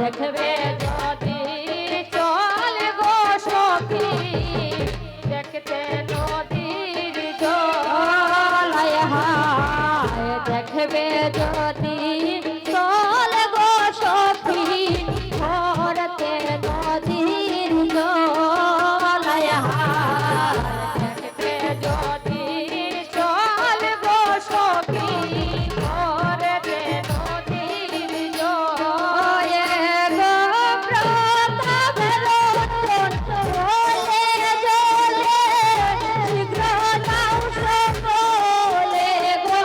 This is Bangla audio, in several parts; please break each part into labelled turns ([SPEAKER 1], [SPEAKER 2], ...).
[SPEAKER 1] দেখবে যদি চলে গো সখী দেখতে নদীর জল হায় দেখবে যদি চলে গো সখী ভরতে নদীর জল হায় দেখবে যদি চলে গো সখী ভরতে নদীর জল শীঘ্র যাও সকলে গো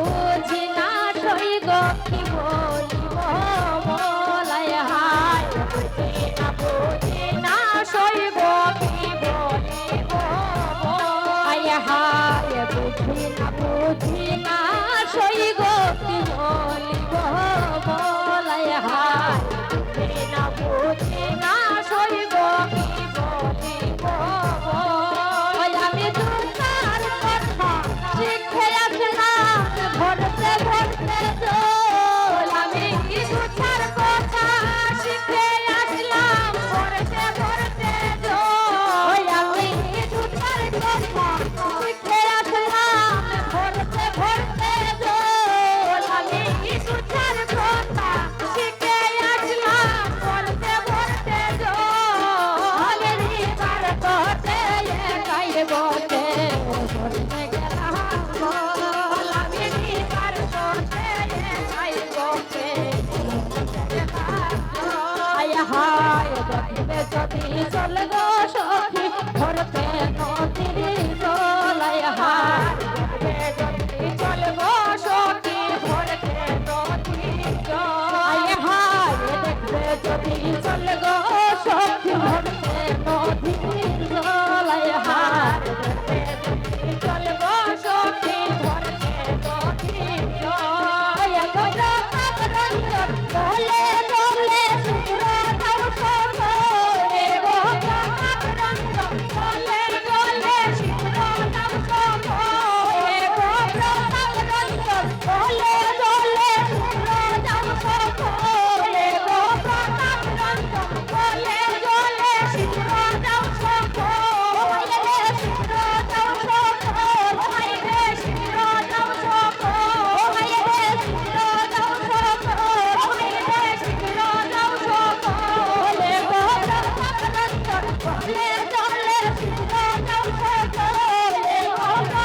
[SPEAKER 1] বুঝি না সই গো কি বলিব বলাই হায় বুঝি না সই গো কি বলিব আয় হায় বুঝি না সই গো কি বলিব বলাই হায় বুঝি না সই গো কি বলিব আমি দুটার কথা শিখে আসলাম ভরতে ভরতে জল আমি দুটার কথা শিখে আসলাম ভরতে ভরতে জল আমি দুটার কথা শিখে আসলাম ভরতে ভরতে জল আমি দুটার কথা শিখে আসলাম ভরতে ভরতে জল রিবার করতে গাইবতে ভরতে গেলাম বল আমি রিবার করতে গাইবতে আয় হায় দেখবে যদি চল গো সখী ভরতে নদীর জল আয় হায় দেখবে যদি চল গো সখী ভরতে নদীর জল আয় হায় দেখবে যদি চল গো সখী ভরতে নদীর জল আয় হায় দেখবে যদি চল গো সখী ভরতে নদীর জল গোটা রঞ্জন বলে বলে সুরা দাও সকলে গোটা রঞ্জন বলে বলে সুরা দাও সকলে গোটা রঞ্জন বলে বলে সুরা দাও সকলে গোটা রঞ্জন বলে বলে সুরা দাও সকলে রে সুরা দাও সকলে রে সুরা দাও সকলে রে সুরা দাও সকলে রে সুরা দাও সকলে গোটা রঞ্জন বলে বলে সুরা দাও সকলে গোটা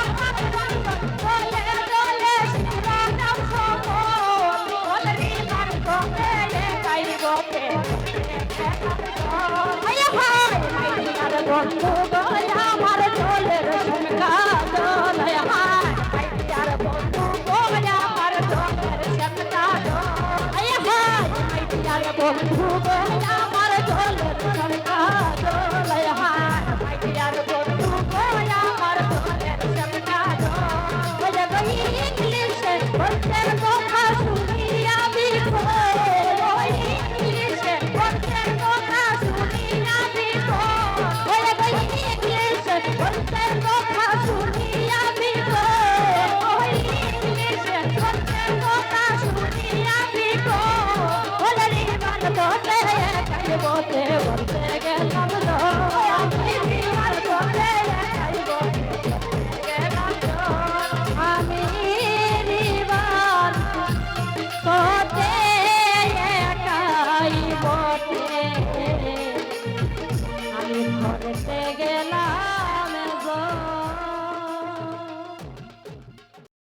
[SPEAKER 1] রঞ্জন বলে বলে সুরা দাও সকলে বলে রিবার করে গাইবতে আয় হায় মাইয়ার বন্ধু গো আমার চলের ঝুমকা দোল আয় হায় মাইয়ার বন্ধু গো আমার চলের ঝুমকা দোল আয় হায় মাইয়ার বন্ধু গো আমার চলের ঝুমকা দোল আয় হায় মাইয়ার বন্ধু গো আমার চলের ঝুমকা দোল ওই গো ইংলিশে বলতে কথা শুনি আমি ওই ইংলিশে বলতে কথা শুনি আমি ওই গো ইংলিশে বলতে কথা শুনি আমি ওই ইংলিশে বলতে কথা শুনি আমি ওলে রিবার করতে গাইবতে বলতে গেলাম আমি রিবার করতে গাইবতে গেলাম আমি রিবার করতে গাইবতে আমি ভরতে গেলাম